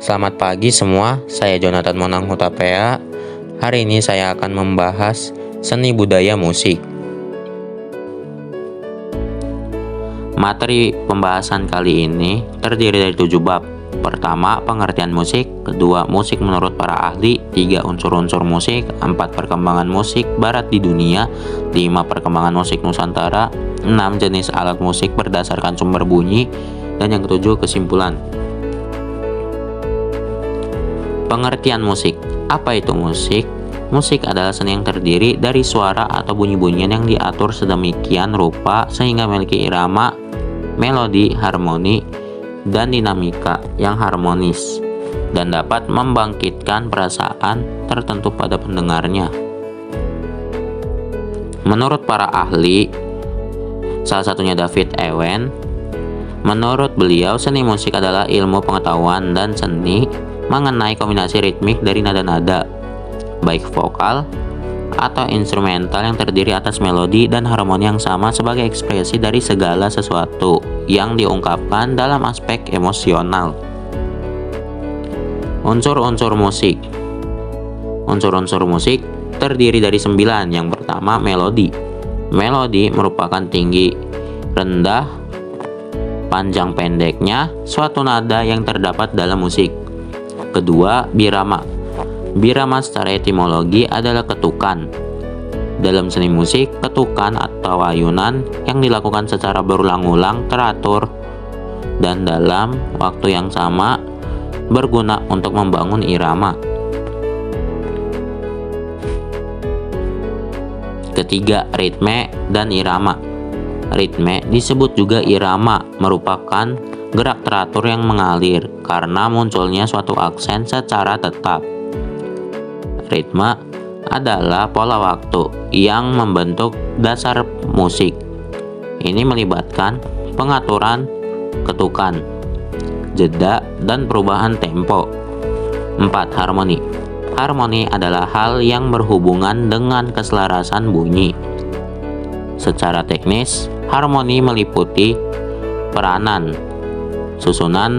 Selamat pagi semua, saya Jonathan Monang Hutapea. Hari ini saya akan membahas seni budaya musik. Materi pembahasan kali ini terdiri dari 7 bab. Pertama, pengertian musik. Kedua, musik menurut para ahli. 3, unsur-unsur musik. 4, perkembangan musik barat di dunia. 5, perkembangan musik Nusantara. 6, jenis alat musik berdasarkan sumber bunyi. Dan yang ketujuh, kesimpulan. Pengertian musik. Apa itu musik? Musik adalah seni yang terdiri dari suara atau bunyi-bunyian yang diatur sedemikian rupa sehingga memiliki irama, melodi, harmoni, dan dinamika yang harmonis dan dapat membangkitkan perasaan tertentu pada pendengarnya. Menurut para ahli, salah satunya David Ewen, menurut beliau seni musik adalah ilmu pengetahuan dan seni mengenai kombinasi ritmik dari nada-nada, baik vokal atau instrumental yang terdiri atas melodi dan harmoni yang sama sebagai ekspresi dari segala sesuatu yang diungkapkan dalam aspek emosional. Unsur-unsur musik. Unsur-unsur musik terdiri dari 9. Yang pertama, melodi. Melodi merupakan tinggi, rendah, panjang pendeknya suatu nada yang terdapat dalam musik. Kedua, birama. Birama secara etimologi adalah ketukan. Dalam seni musik, ketukan atau ayunan yang dilakukan secara berulang-ulang teratur dan dalam waktu yang sama berguna untuk membangun irama. Ketiga, ritme dan irama. Ritme disebut juga irama, merupakan gerak teratur yang mengalir karena munculnya suatu aksen secara tetap. Ritme adalah pola waktu yang membentuk dasar musik. Ini melibatkan pengaturan ketukan, jeda, dan perubahan tempo. 4. Harmoni. Harmoni adalah hal yang berhubungan dengan keselarasan bunyi. Secara teknis, harmoni meliputi peranan, susunan,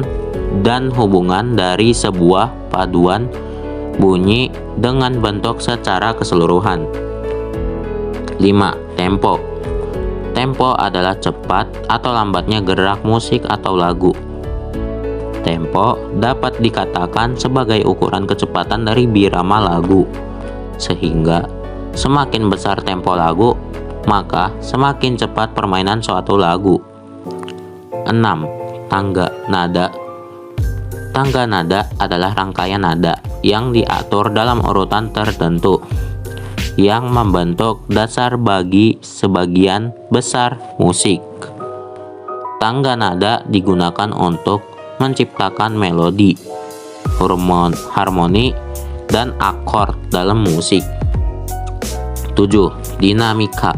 dan hubungan dari sebuah paduan bunyi dengan bentuk secara keseluruhan. 5. Tempo. Tempo adalah cepat atau lambatnya gerak musik atau lagu. Tempo dapat dikatakan sebagai ukuran kecepatan dari birama lagu, sehingga semakin besar tempo lagu, maka semakin cepat permainan suatu lagu. 6. Tangga nada. Tangga nada adalah rangkaian nada yang diatur dalam urutan tertentu yang membentuk dasar bagi sebagian besar musik. Tangga nada digunakan untuk menciptakan melodi, harmoni, dan akord dalam musik. 7. Dinamika.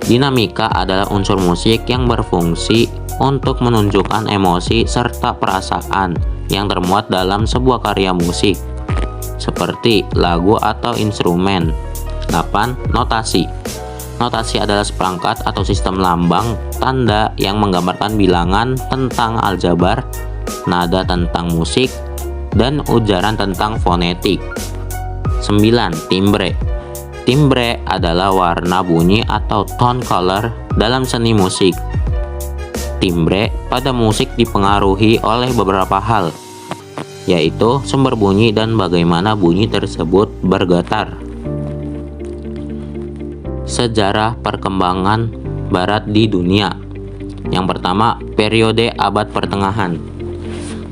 Dinamika adalah unsur musik yang berfungsi untuk menunjukkan emosi serta perasaan yang termuat dalam sebuah karya musik, seperti lagu atau instrumen. 8. Notasi. Notasi adalah seperangkat atau sistem lambang tanda yang menggambarkan bilangan tentang aljabar, nada tentang musik, dan ujaran tentang fonetik. 9. Timbre. Timbre adalah warna bunyi atau tone color dalam seni musik. Timbre pada musik dipengaruhi oleh beberapa hal, yaitu sumber bunyi dan bagaimana bunyi tersebut bergetar. Sejarah perkembangan barat di dunia. Yang pertama, periode abad pertengahan.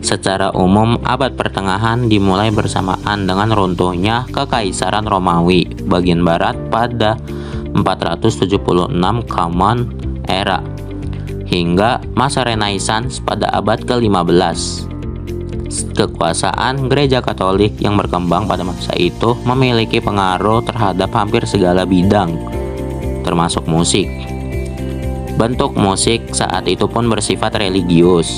Secara umum, abad pertengahan dimulai bersamaan dengan runtuhnya Kekaisaran Romawi bagian barat pada 476 Common Era hingga masa Renaissance pada abad ke-15. Kekuasaan Gereja Katolik yang berkembang pada masa itu memiliki pengaruh terhadap hampir segala bidang, termasuk musik. Bentuk musik saat itu pun bersifat religius.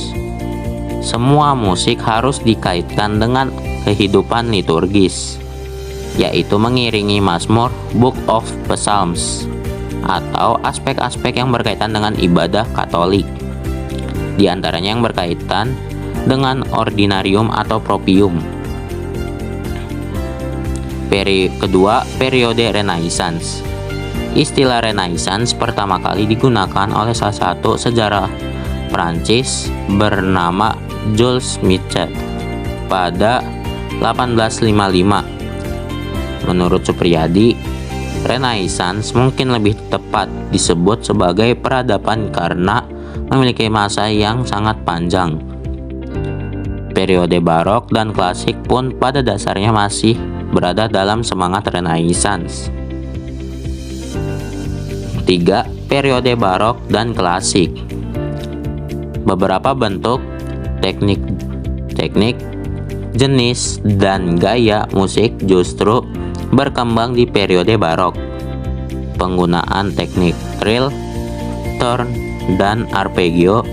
Semua musik harus dikaitkan dengan kehidupan liturgis, yaitu mengiringi Mazmur, Book of Psalms, atau aspek-aspek yang berkaitan dengan ibadah Katolik. Di antaranya yang berkaitan dengan ordinarium atau proprium. Kedua, periode Renaissance. Istilah Renaissance pertama kali digunakan oleh salah satu sejarah Prancis bernama Jules Michelet pada 1855. Menurut Supriyadi, Renaissance mungkin lebih tepat disebut sebagai peradaban karena memiliki masa yang sangat panjang. Periode barok dan klasik pun pada dasarnya masih berada dalam semangat Renaissance. 3. Periode barok dan klasik. Beberapa bentuk, teknik, jenis, dan gaya musik justru berkembang di periode barok. Penggunaan teknik trill, turn, dan arpeggio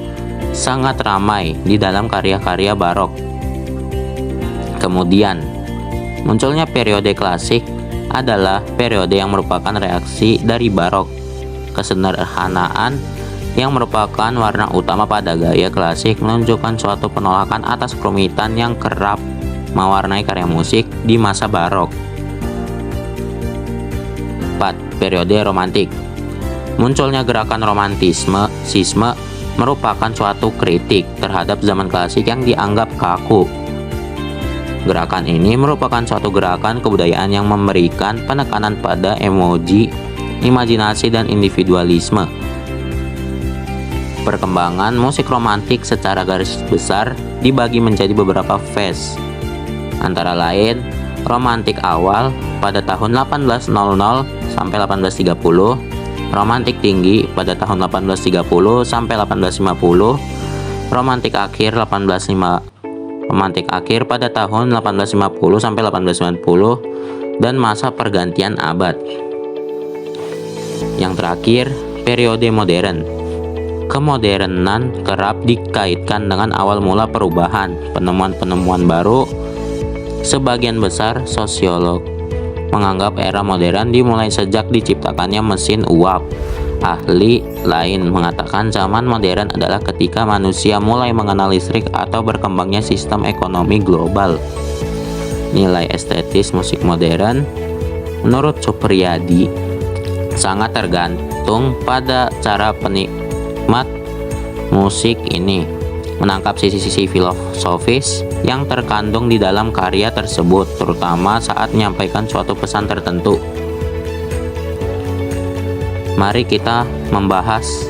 sangat ramai di dalam karya-karya barok. Kemudian, munculnya periode klasik adalah periode yang merupakan reaksi dari barok. Kesederhanaan yang merupakan warna utama pada gaya klasik menunjukkan suatu penolakan atas kerumitan yang kerap mewarnai karya musik di masa barok. 4. Periode romantik. Munculnya gerakan romantisme merupakan suatu kritik terhadap zaman klasik yang dianggap kaku. Gerakan ini merupakan suatu gerakan kebudayaan yang memberikan penekanan pada emoji, imajinasi, dan individualisme. Perkembangan musik romantik secara garis besar dibagi menjadi beberapa fase, antara lain romantik awal pada tahun 1800 sampai 1830, romantik tinggi pada tahun 1830 sampai 1850, romantik akhir pada tahun 1850 sampai 1890, dan masa pergantian abad. Yang terakhir, periode modern. Kemodernan kerap dikaitkan dengan awal mula perubahan, penemuan-penemuan baru. Sebagian besar sosiolog menganggap era modern dimulai sejak diciptakannya mesin uap. Ahli lain mengatakan zaman modern adalah ketika manusia mulai mengenal listrik atau berkembangnya sistem ekonomi global. Nilai estetis musik modern, menurut Supriyadi, sangat tergantung pada cara penikmat musik ini menangkap sisi-sisi filosofis yang terkandung di dalam karya tersebut, terutama saat menyampaikan suatu pesan tertentu. Mari kita membahas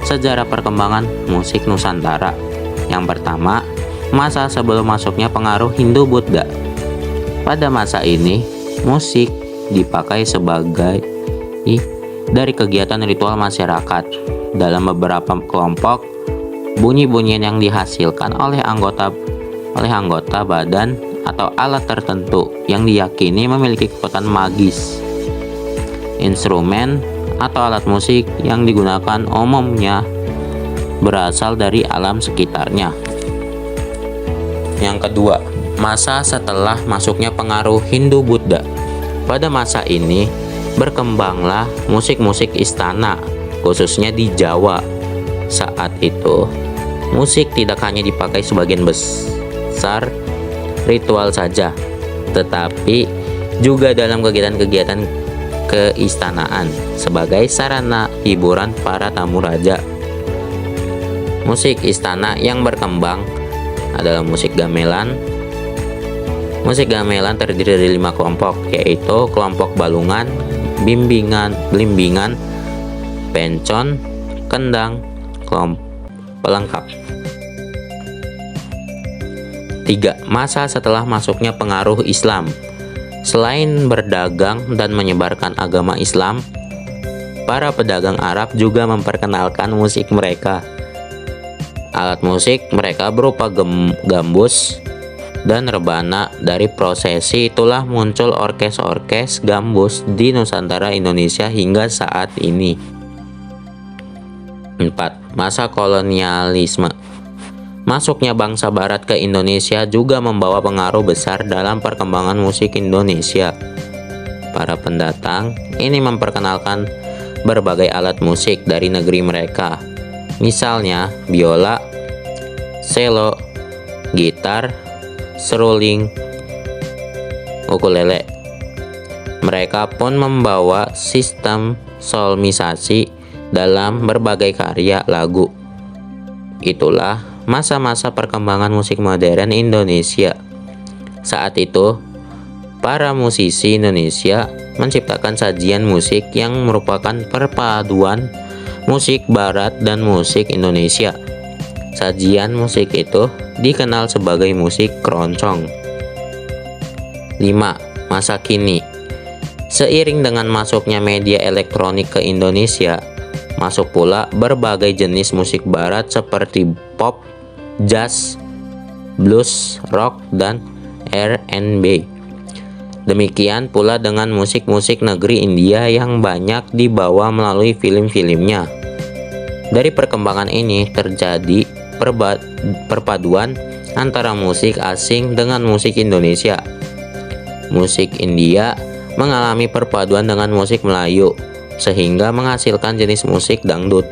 sejarah perkembangan musik Nusantara. Yang pertama, masa sebelum masuknya pengaruh Hindu-Buddha. Pada masa ini, musik dipakai sebagai dari kegiatan ritual masyarakat. Dalam beberapa kelompok, bunyi-bunyian yang dihasilkan oleh anggota badan atau alat tertentu yang diyakini memiliki kekuatan magis. Instrumen atau alat musik yang digunakan umumnya berasal dari alam sekitarnya. Yang kedua, masa setelah masuknya pengaruh Hindu-Buddha. Pada masa ini berkembanglah musik-musik istana, khususnya di Jawa. Saat itu, musik tidak hanya dipakai sebagian besar ritual saja, tetapi juga dalam kegiatan-kegiatan keistanaan sebagai sarana hiburan para tamu raja. Musik istana yang berkembang adalah musik gamelan. Musik gamelan terdiri dari 5 kelompok, yaitu kelompok balungan, belimbingan, pencon, kendang, kelompok pelengkap. 3. Masa setelah masuknya pengaruh Islam. Selain berdagang dan menyebarkan agama Islam, para pedagang Arab juga memperkenalkan musik mereka. Alat musik mereka berupa gambus dan rebana. Dari prosesi itulah muncul orkes gambus di Nusantara Indonesia hingga saat ini. 4. Masa kolonialisme. Masuknya bangsa barat ke Indonesia juga membawa pengaruh besar dalam perkembangan musik Indonesia. Para pendatang ini memperkenalkan berbagai alat musik dari negeri mereka, misalnya biola, cello, gitar, seruling, ukulele. Mereka pun membawa sistem solmisasi dalam berbagai karya lagu. Itulah masa-masa perkembangan musik modern Indonesia. Saat itu, para musisi Indonesia menciptakan sajian musik yang merupakan perpaduan musik barat dan musik Indonesia. Sajian musik itu dikenal sebagai musik keroncong. 5. Masa kini. Seiring dengan masuknya media elektronik ke Indonesia, masuk pula berbagai jenis musik barat seperti pop, jazz, blues, rock, dan R&B. Demikian pula dengan musik-musik negeri India yang banyak dibawa melalui film-filmnya. Dari perkembangan ini terjadi perpaduan antara musik asing dengan musik Indonesia. Musik India mengalami perpaduan dengan musik Melayu, sehingga menghasilkan jenis musik dangdut.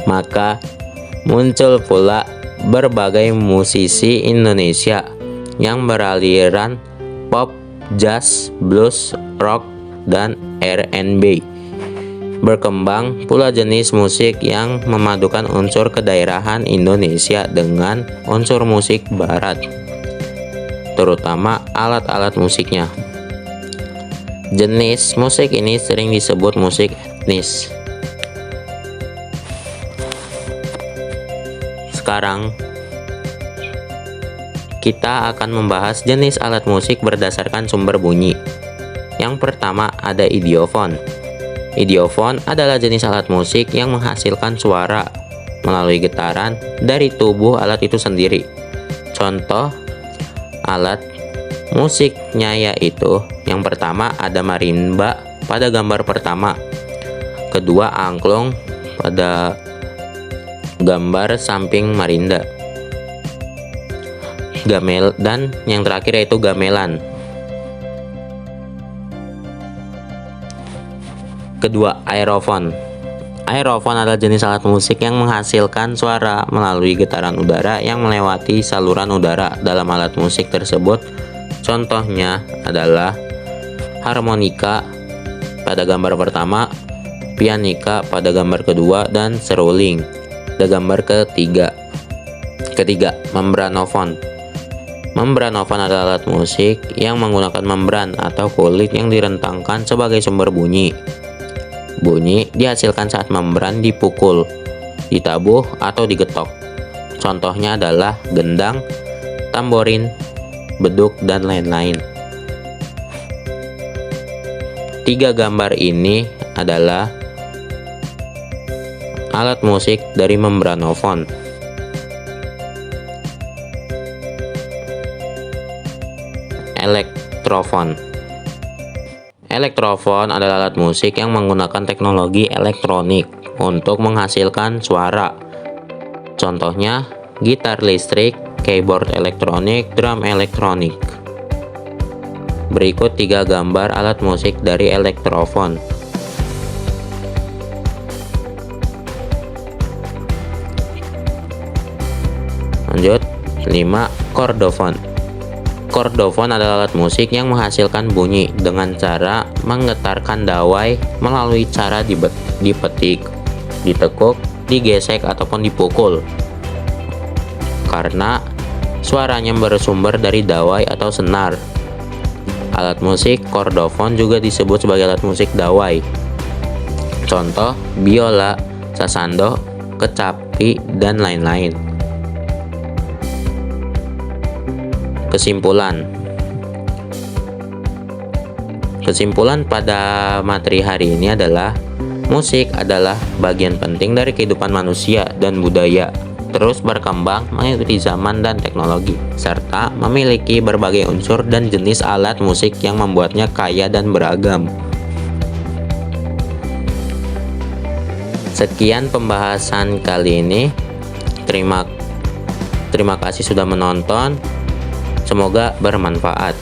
Maka muncul pula berbagai musisi Indonesia yang beraliran pop, jazz, blues, rock, dan R&B. Berkembang pula jenis musik yang memadukan unsur kedaerahan Indonesia dengan unsur musik barat, terutama alat-alat musiknya. Jenis musik ini sering disebut musik etnis. Sekarang kita akan membahas jenis alat musik berdasarkan sumber bunyi. Yang pertama ada idiofon. Idiofon adalah jenis alat musik yang menghasilkan suara melalui getaran dari tubuh alat itu sendiri. Contoh alat musiknya yaitu yang pertama ada marimba pada gambar pertama, kedua angklung pada gambar samping marimba, dan yang terakhir yaitu gamelan. Kedua, aerofon. Aerofon adalah jenis alat musik yang menghasilkan suara melalui getaran udara yang melewati saluran udara dalam alat musik tersebut. Contohnya adalah harmonika pada gambar pertama, pianika pada gambar kedua, dan seruling pada gambar ketiga. Ketiga, membranofon. Membranofon adalah alat musik yang menggunakan membran atau kulit yang direntangkan sebagai sumber bunyi. Bunyi dihasilkan saat membran dipukul, ditabuh, atau digetok. Contohnya adalah gendang, tamborin, beduk, dan lain-lain. Tiga gambar ini adalah alat musik dari membranofon. Elektrofon. Elektrofon adalah alat musik yang menggunakan teknologi elektronik untuk menghasilkan suara. Contohnya gitar listrik, keyboard elektronik, drum elektronik. Berikut 3 gambar alat musik dari elektrofon. Lanjut, 5. Kordofon. Kordofon adalah alat musik yang menghasilkan bunyi dengan cara menggetarkan dawai melalui cara dipetik, ditekuk, digesek, ataupun dipukul. Karena suaranya bersumber dari dawai atau senar. Alat musik kordofon juga disebut sebagai alat musik dawai. Contoh biola, sasando, kecapi, dan lain-lain. Kesimpulan pada materi hari ini adalah musik adalah bagian penting dari kehidupan manusia dan budaya, terus berkembang mengikuti zaman dan teknologi, serta memiliki berbagai unsur dan jenis alat musik yang membuatnya kaya dan beragam. Sekian pembahasan kali ini. Terima kasih sudah menonton. Semoga bermanfaat.